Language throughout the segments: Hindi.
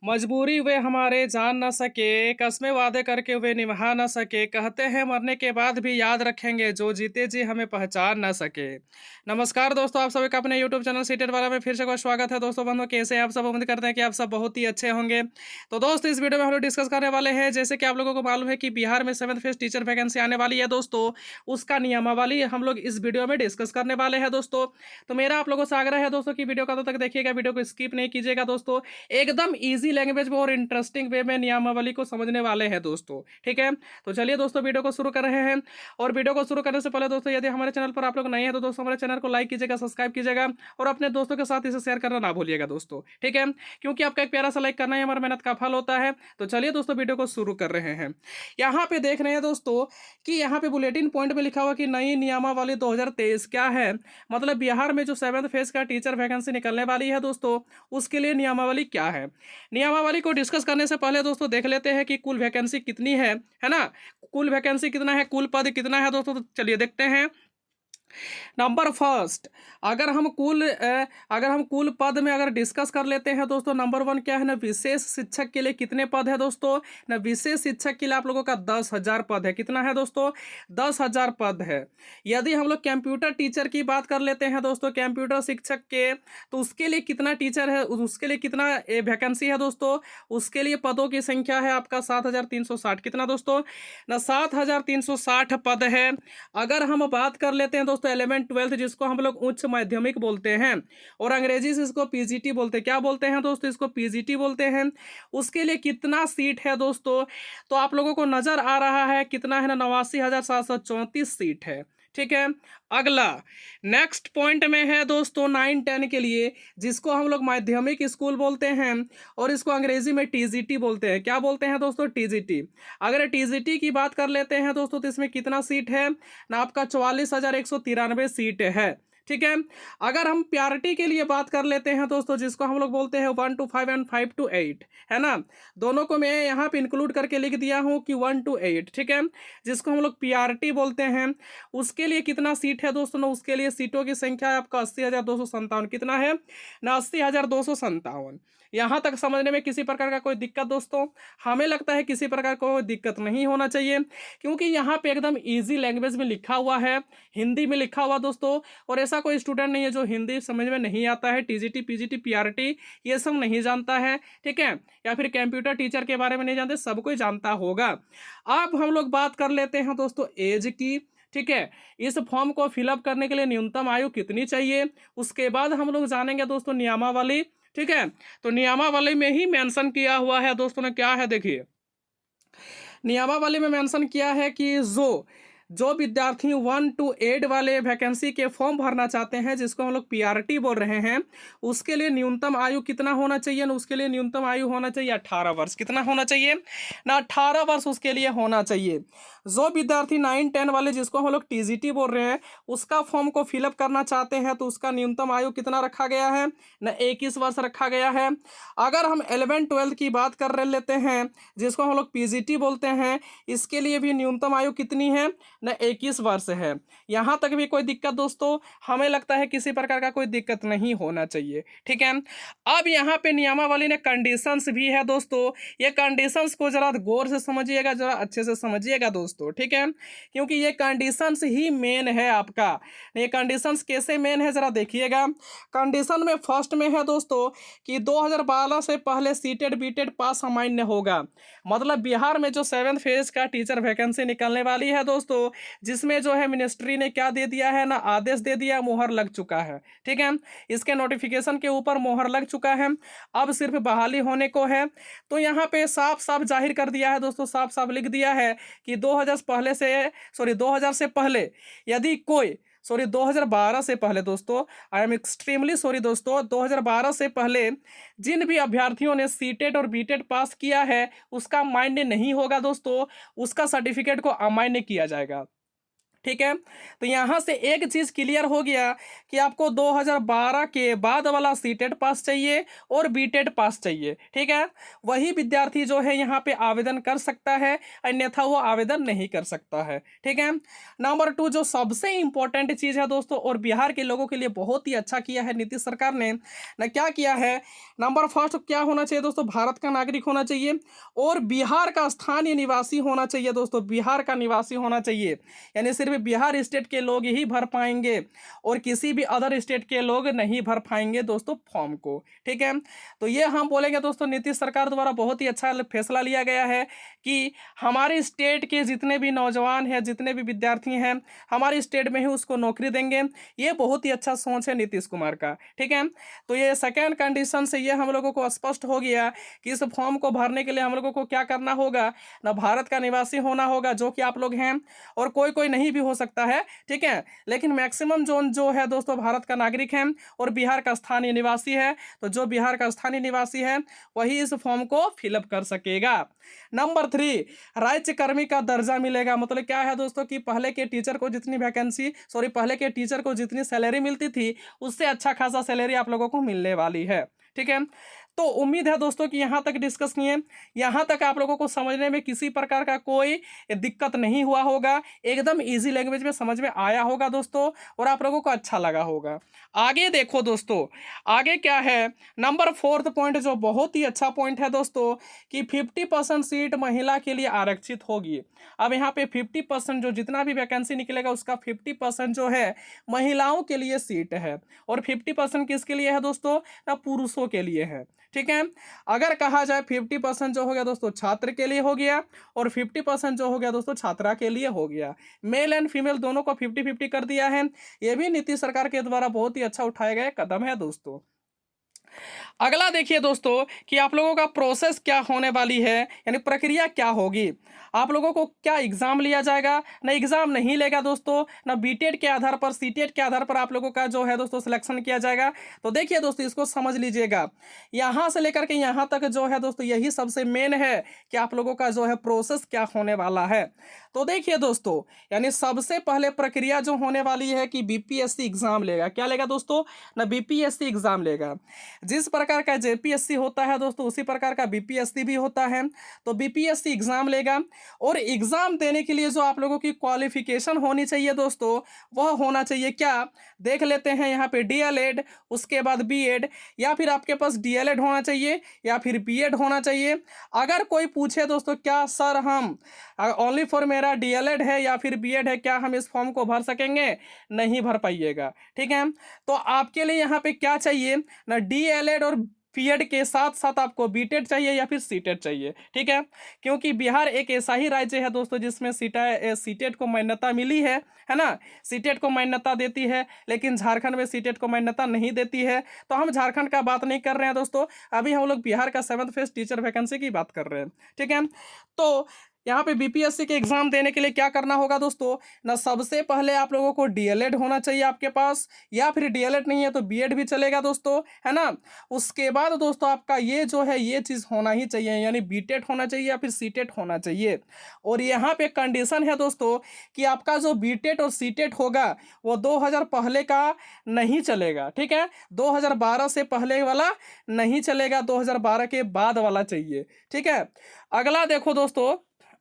मजबूरी वे हमारे जान न सके, कस्में वादे करके वे निभा न सके, कहते हैं मरने के बाद भी याद रखेंगे, जो जीते जी हमें पहचान न सके। नमस्कार दोस्तों, आप सभी का अपने यूट्यूब चैनल सीटेड वाला में फिर से एक बार स्वागत है। दोस्तों बंधुओं, कैसे हैं आप सब? उम्मीद करते हैं कि आप सब बहुत ही अच्छे होंगे। तो दोस्तों, इस वीडियो में हम लोग डिस्कस करने वाले हैं, जैसे कि आप लोगों को मालूम है कि बिहार में 7th फेज टीचर वैकेंसी आने वाली है दोस्तों, उसका नियमावली हम लोग इस वीडियो में डिस्कस करने वाले हैं दोस्तों। तो मेरा आप लोगों से आग्रह है दोस्तों कि वीडियो का अंत तक देखिएगा, वीडियो को स्किप नहीं कीजिएगा दोस्तों। एकदम ईजी लैंग्वेज में और इंटरेस्टिंग वे में नियमावली को समझने वाले हैं दोस्तों, ठीक है। तो चलिए दोस्तों, वीडियो को शुरू कर रहे हैं। और वीडियो को शुरू करने से पहले दोस्तों, यदि हमारे चैनल पर आप लोग नए हैं तो दोस्तों हमारे चैनल को लाइक कीजिएगा, सब्सक्राइब कीजिएगा और अपने दोस्तों के साथ इसे शेयर करना ना भूलिएगा दोस्तों, ठीक है। क्योंकि आपका एक प्यारा सा लाइक करना ही हमारी मेहनत का फल होता है। तो चलिए दोस्तों, वीडियो को शुरू कर रहे हैं। यहाँ पे देख रहे हैं दोस्तों कि यहाँ पे बुलेटिन पॉइंट में लिखा हुआ कि नई नियमावली 2023 क्या है। मतलब बिहार में जो 7th फेज का टीचर वैकेंसी निकलने वाली है दोस्तों, उसके लिए नियमावली क्या है। नियमावली को डिस्कस करने से पहले दोस्तों देख लेते हैं कि कुल वैकेंसी कितनी है ना। कुल वैकेंसी कितना है, कुल पद कितना है दोस्तों, तो चलिए देखते हैं। नंबर फर्स्ट, अगर हम कुल पद में अगर डिस्कस कर लेते हैं दोस्तों, नंबर वन क्या है ना, विशेष शिक्षक के लिए कितने पद है दोस्तों ना। विशेष शिक्षक के लिए आप लोगों का 10,000 पद है। कितना है दोस्तों? 10,000 पद है। यदि हम लोग कंप्यूटर टीचर की बात कर लेते हैं दोस्तों, कंप्यूटर शिक्षक के, तो उसके लिए कितना टीचर है, उसके लिए कितना वैकेंसी है दोस्तों। उसके लिए पदों की संख्या है आपका 7,360। कितना दोस्तों ना, 7,360 पद है। अगर हम बात कर लेते हैं दोस्तों 11th-12th, जिसको हम लोग उच्च माध्यमिक बोलते हैं और अंग्रेजी से इसको पीजीटी बोलते हैं। क्या बोलते हैं दोस्तों? इसको पीजीटी बोलते हैं। उसके लिए कितना सीट है दोस्तों, तो आप लोगों को नजर आ रहा है कितना है ना, 89,734 सीट है, ठीक है। अगला नेक्स्ट पॉइंट में है दोस्तों 9-10 के लिए, जिसको हम लोग माध्यमिक स्कूल बोलते हैं और इसको अंग्रेजी में टीजीटी बोलते हैं। क्या बोलते हैं दोस्तों? टीजीटी। अगर टीजीटी की बात कर लेते हैं दोस्तों, तो इसमें कितना सीट है ना, आपका 44,193 सीट है, ठीक है। अगर हम प्यारिटी के लिए बात कर लेते हैं दोस्तों, जिसको हम लोग बोलते हैं 1 to 5 एंड 5 to 8, है ना। दोनों को मैं यहाँ पे इंक्लूड करके लिख दिया हूँ कि 1 to 8, ठीक है। जिसको हम लोग पीआरटी बोलते हैं, उसके लिए कितना सीट है दोस्तों ना, उसके लिए सीटों की संख्या है आपका 80,257। कितना है ना, 80,257। यहाँ तक समझने में किसी प्रकार का कोई दिक्कत दोस्तों? हमें लगता है किसी प्रकार कोई दिक्कत नहीं होना चाहिए, क्योंकि यहाँ पे एकदम ईजी लैंग्वेज में लिखा हुआ है, हिंदी में लिखा हुआ दोस्तों। और ऐसा कोई स्टूडेंट नहीं है जो हिंदी समझ में नहीं आता है, टीजीटी पीजीटी पीआरटी ये सब नहीं जानता है, ठीक है। या फिर कंप्यूटर टीचर के बारे में नहीं जानते, सब कोई जानता होगा। अब हम लोग बात कर लेते हैं दोस्तों एज की, ठीक है। इस फॉर्म को फिलअप करने के लिए न्यूनतम आयु कितनी चाहिए, उसके बाद हम लोग जानेंगे दोस्तों नियमावली, ठीक है। तो नियमावली में ही मेंशन किया हुआ है दोस्तों ने, क्या है देखिए। नियमावली में मेंशन किया है कि जो विद्यार्थी 1 to 8 वाले वैकेंसी के फॉर्म भरना चाहते हैं, जिसको हम लोग पीआरटी बोल रहे हैं, उसके लिए न्यूनतम आयु कितना होना चाहिए ना, उसके लिए न्यूनतम आयु होना चाहिए 18 वर्ष। कितना होना चाहिए ना, 18 वर्ष उसके लिए होना चाहिए। जो विद्यार्थी 9-10 वाले, जिसको हम लोग टीजीटी बोल रहे हैं, उसका फॉर्म को फिलअप करना चाहते हैं, तो उसका न्यूनतम आयु कितना रखा गया है ना, 21 वर्ष रखा गया है। अगर हम 11-12 की बात कर लेते हैं, जिसको हम लोग पीजीटी बोलते हैं, इसके लिए भी न्यूनतम आयु कितनी है ना, 21 वर्ष है। यहाँ तक भी कोई दिक्कत दोस्तों? हमें लगता है किसी प्रकार का कोई दिक्कत नहीं होना चाहिए, ठीक है। अब यहाँ पे नियमावली ने कंडीशंस भी है दोस्तों, ये कंडीशंस को जरा गौर से समझिएगा, जरा अच्छे से समझिएगा दोस्तों, ठीक है। क्योंकि ये कंडीशंस ही मेन है आपका। ये कंडीशंस कैसे मेन है जरा देखिएगा। कंडीशन में फर्स्ट में है दोस्तों कि 2012 से पहले सीटेड बीटेड पास अमान्य होगा। मतलब बिहार में जो 7th फेज का टीचर वैकेंसी निकलने वाली है दोस्तों, जिसमें जो है मिनिस्ट्री ने क्या दे दिया है ना, आदेश दे दिया, मोहर लग चुका है, ठीक है। इसके नोटिफिकेशन के ऊपर मोहर लग चुका है, अब सिर्फ बहाली होने को है। तो यहाँ पे साफ साफ जाहिर कर दिया है दोस्तों, साफ साफ लिख दिया है कि 2000 से पहले यदि कोई 2012 से पहले दोस्तों, आई एम एक्सट्रीमली सॉरी दोस्तों, 2012 से पहले जिन भी अभ्यर्थियों ने सीटेड और बीटेड पास किया है, उसका मान्य नहीं होगा दोस्तों, उसका सर्टिफिकेट को अमान्य किया जाएगा। ठीक है। तो यहाँ से एक चीज़ क्लियर हो गया कि आपको 2012 के बाद वाला सीटेट पास चाहिए और बीटेट पास चाहिए, ठीक है। वही विद्यार्थी जो है यहाँ पे आवेदन कर सकता है, अन्यथा वो आवेदन नहीं कर सकता है, ठीक है। नंबर 2 जो सबसे इंपॉर्टेंट चीज़ है दोस्तों, और बिहार के लोगों के लिए बहुत ही अच्छा किया है नीतीश सरकार ने ना, क्या किया है, नंबर फर्स्ट क्या होना चाहिए दोस्तों, भारत का नागरिक होना चाहिए और बिहार का स्थानीय निवासी होना चाहिए दोस्तों, बिहार का निवासी होना चाहिए। यानी सिर्फ बिहार स्टेट के लोग ही भर पाएंगे और किसी भी अदर स्टेट के लोग नहीं भर पाएंगे दोस्तों फॉर्म को, ठीक है। तो ये हम बोलेंगे दोस्तों नीतीश सरकार द्वारा बहुत ही अच्छा फैसला लिया गया है कि हमारे स्टेट के जितने भी नौजवान हैं, जितने भी विद्यार्थी हैं, हमारे स्टेट में ही उसको नौकरी देंगे। ये बहुत ही अच्छा सोच है नीतीश कुमार का, ठीक है। तो ये सेकेंड कंडीशन से ये हम लोगों को स्पष्ट हो गया कि इस फॉर्म को भरने के लिए हम लोगों को क्या करना होगा ना, भारत का निवासी होना होगा, जो कि आप लोग हैं, और कोई कोई नहीं भी हो सकता है, ठीक है। लेकिन मैक्सिमम जोन जो है दोस्तों भारत का नागरिक है और बिहार का स्थानीय निवासी है। तो जो बिहार का स्थानीय निवासी है वही इस फॉर्म को फिलअप कर सकेगा। नंबर 3 राज्यकर्मी का दर्जा मिलेगा। मतलब क्या है दोस्तों कि पहले के टीचर को जितनी पहले के टीचर को जितनी सैलरी मिलती थी उससे अच्छा खासा सैलरी आप लोगों को मिलने वाली है, ठीक है। तो उम्मीद है दोस्तों कि यहाँ तक डिस्कस किए, यहाँ तक आप लोगों को समझने में किसी प्रकार का कोई दिक्कत नहीं हुआ होगा, एकदम इजी लैंग्वेज में समझ में आया होगा दोस्तों, और आप लोगों को अच्छा लगा होगा। आगे देखो दोस्तों, आगे क्या है, नंबर 4 पॉइंट जो बहुत ही अच्छा पॉइंट है दोस्तों कि 50% सीट महिला के लिए आरक्षित होगी। अब यहाँ पे 50% जो जितना भी वैकेंसी निकलेगा उसका 50% जो है महिलाओं के लिए सीट है, और 50% किसके लिए है दोस्तों ना, पुरुषों के लिए है, ठीक है। अगर कहा जाए 50% जो हो गया दोस्तों छात्र के लिए हो गया और 50% जो हो गया दोस्तों छात्रा के लिए हो गया। मेल एंड फीमेल दोनों को 50-50 कर दिया है। ये भी नीतीश सरकार के द्वारा बहुत ही अच्छा उठाया गया कदम है दोस्तों। अगला देखिए दोस्तों कि आप लोगों का प्रोसेस क्या होने वाली है, यानी प्रक्रिया क्या होगी। आप लोगों को क्या एग्जाम लिया जाएगा ना, एग्जाम नहीं लेगा दोस्तों ना, बीटेट के आधार पर सीटेट के आधार पर आप लोगों का जो है दोस्तों सिलेक्शन किया जाएगा। तो देखिए दोस्तों इसको समझ लीजिएगा, यहाँ से लेकर के यहाँ तक जो है दोस्तों यही सबसे मेन है कि आप लोगों का जो है प्रोसेस क्या होने वाला है। तो देखिए दोस्तों, यानी सबसे पहले प्रक्रिया जो होने वाली है कि बीपीएससी एग्जाम लेगा, क्या लेगा दोस्तों ना, बीपीएससी एग्जाम लेगा। जिस प्रकार का जेपीएससी होता है दोस्तों उसी प्रकार का बीपीएससी भी होता है। तो बीपीएससी एग्जाम लेगा और एग्जाम देने के लिए जो आप लोगों की क्वालिफिकेशन होनी चाहिए दोस्तों वह होना चाहिए क्या, देख लेते हैं यहाँ पे डीएलएड, उसके बाद बीएड, या फिर आपके पास डीएलएड होना चाहिए या फिर बीएड होना चाहिए। अगर कोई पूछे दोस्तों क्या सर हम ओनली फॉर मेरा डीएलएड है या फिर बीएड है, क्या हम इस फॉर्म को भर सकेंगे, नहीं भर पाइएगा, ठीक है। तो आपके लिए यहाँ पे क्या चाहिए ना, डीएलएड और बीएड के साथ साथ आपको बीटेड चाहिए या फिर सीटेड चाहिए, ठीक है। क्योंकि बिहार एक ऐसा ही राज्य है दोस्तों जिसमें सीटेड को मान्यता मिली है ना, सीटेड को मान्यता देती है, लेकिन झारखंड में सीटेड को मान्यता नहीं देती है। तो हम झारखंड का बात नहीं कर रहे हैं दोस्तों, अभी हम लोग बिहार का 7th फेज टीचर वैकेंसी की बात कर रहे हैं, ठीक है। तो यहाँ पे बीपीएससी के एग्जाम देने के लिए क्या करना होगा दोस्तों ना, सबसे पहले आप लोगों को डीएलएड होना चाहिए आपके पास, या फिर डीएलएड नहीं है तो बीएड भी चलेगा दोस्तों, है ना। उसके बाद दोस्तों आपका ये जो है ये चीज़ होना ही चाहिए, यानी बीटेड होना चाहिए या फिर सीटेड होना चाहिए। और यहाँ पे कंडीशन है दोस्तों कि आपका जो बीटेड और सीटेड होगा वो 2000 पहले का नहीं चलेगा, ठीक है। 2012 से पहले वाला नहीं चलेगा, 2012 के बाद वाला चाहिए, ठीक है। अगला देखो दोस्तों,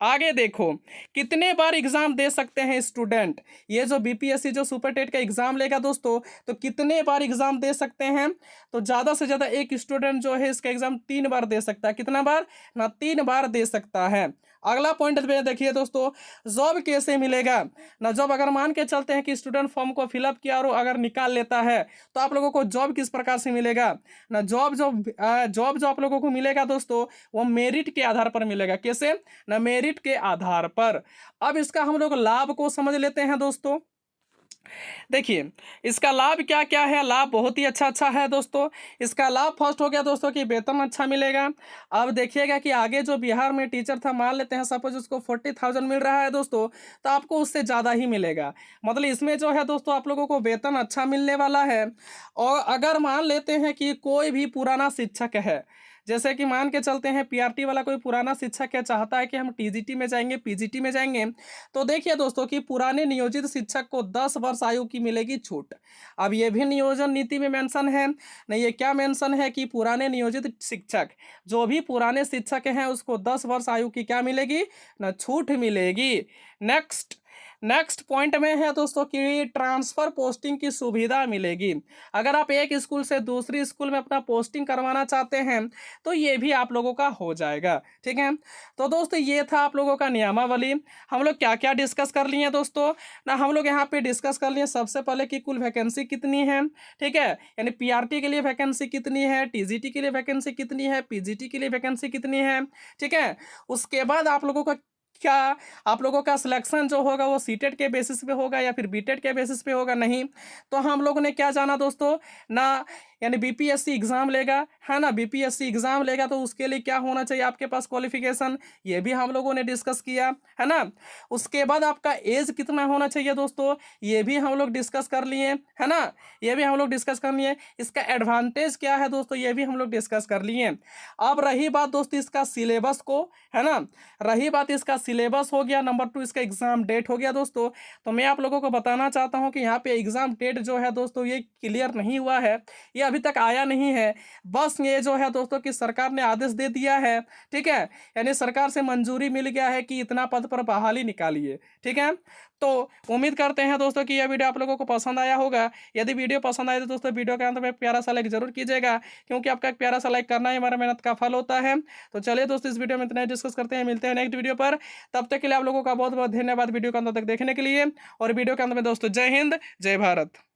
आगे देखो कितने बार एग्जाम दे सकते हैं स्टूडेंट। ये जो बीपीएससी जो सुपर टेट का एग्जाम लेगा दोस्तों तो कितने बार एग्जाम दे सकते हैं, तो ज़्यादा से ज़्यादा एक स्टूडेंट जो है इसका एग्जाम 3 बार दे सकता है। कितना बार ना, 3 बार दे सकता है। अगला पॉइंट में देखिए दोस्तों, जॉब कैसे मिलेगा ना, जॉब अगर मान के चलते हैं कि स्टूडेंट फॉर्म को फिलअप किया और अगर निकाल लेता है तो आप लोगों को जॉब किस प्रकार से मिलेगा ना, जॉब जो आप लोगों को मिलेगा दोस्तों वो मेरिट के आधार पर मिलेगा। कैसे ना, मेरिट के आधार पर। अब इसका हम लोग लाभ को समझ लेते हैं दोस्तों। देखिए इसका लाभ क्या क्या है, लाभ बहुत ही अच्छा है दोस्तों। इसका लाभ फर्स्ट हो गया दोस्तों कि वेतन अच्छा मिलेगा। अब देखिएगा कि आगे जो बिहार में टीचर था, मान लेते हैं सपोज उसको 40,000 मिल रहा है दोस्तों, तो आपको उससे ज़्यादा ही मिलेगा। मतलब इसमें जो है दोस्तों आप लोगों को वेतन अच्छा मिलने वाला है। और अगर मान लेते हैं कि कोई भी पुराना शिक्षक है, जैसे कि मान के चलते हैं पीआरटी वाला कोई पुराना शिक्षक क्या चाहता है कि हम टीजीटी में जाएंगे, पीजीटी में जाएंगे, तो देखिए दोस्तों कि पुराने नियोजित शिक्षक को 10 वर्ष आयु की मिलेगी छूट। अब ये भी नियोजन नीति में मेंशन है, नहीं ये क्या मेंशन है कि पुराने नियोजित शिक्षक, जो भी पुराने शिक्षक हैं उसको 10 वर्ष आयु की क्या मिलेगी ना, छूट मिलेगी। नेक्स्ट नेक्स्ट पॉइंट में है दोस्तों कि ट्रांसफर पोस्टिंग की सुविधा मिलेगी। अगर आप एक स्कूल से दूसरी स्कूल में अपना पोस्टिंग करवाना चाहते हैं तो ये भी आप लोगों का हो जाएगा। ठीक है, तो दोस्तों ये था आप लोगों का नियमावली। हम लोग क्या क्या डिस्कस कर लिए दोस्तों ना, हम लोग यहाँ पे डिस्कस कर लिए सबसे पहले कि कुल वैकेंसी कितनी है। ठीक है, यानी पीआरटी के लिए वैकेंसी कितनी है, टीजीटी के लिए वैकेंसी कितनी है, पीजीटी के लिए वैकेंसी कितनी है। ठीक है, उसके बाद आप लोगों का क्या, आप लोगों का सिलेक्शन जो होगा वो सीटेट के बेसिस पे होगा या फिर बीटेट के बेसिस पे होगा, नहीं। तो हम लोगों ने क्या जाना दोस्तों ना, यानी बीपीएससी एग्जाम लेगा, है ना, बीपीएससी एग्जाम लेगा तो उसके लिए क्या होना चाहिए आपके पास क्वालिफिकेशन, ये भी हम लोगों ने डिस्कस किया, है ना। उसके बाद आपका एज कितना होना चाहिए दोस्तों, ये भी हम लोग डिस्कस कर लिए, है ना, ये भी हम लोग डिस्कस कर लिए। इसका एडवांटेज क्या है दोस्तों, ये भी हम लोग डिस्कस कर लिए। अब रही बात दोस्तों इसका सिलेबस को, है ना, रही बात इसका सिलेबस हो गया, नंबर 2 इसका एग्जाम डेट हो गया दोस्तों। तो मैं आप लोगों को बताना चाहता हूं कि यहाँ पे एग्जाम डेट जो है दोस्तों ये क्लियर नहीं हुआ है, ये अभी तक आया नहीं है। बस ये जो है दोस्तों कि सरकार ने आदेश दे दिया है, ठीक है, यानी सरकार से मंजूरी मिल गया है कि इतना पद पर बहाली निकालिए। ठीक है, तो उम्मीद करते हैं दोस्तों कि यह वीडियो आप लोगों को पसंद आया होगा। यदि वीडियो पसंद आए तो दोस्तों वीडियो के अंत में प्यारा सा लाइक जरूर कीजिएगा, क्योंकि आपका एक प्यारा सा लाइक करना ही हमारा मेहनत का फल होता है। तो चलिए दोस्तों इस वीडियो में इतना डिस्कस करते हैं, मिलते हैं नेक्स्ट वीडियो पर। तब तक के लिए आप लोगों का बहुत बहुत धन्यवाद वीडियो के अंत तक देखने के लिए। और वीडियो के अंत में दोस्तों जय हिंद जय भारत।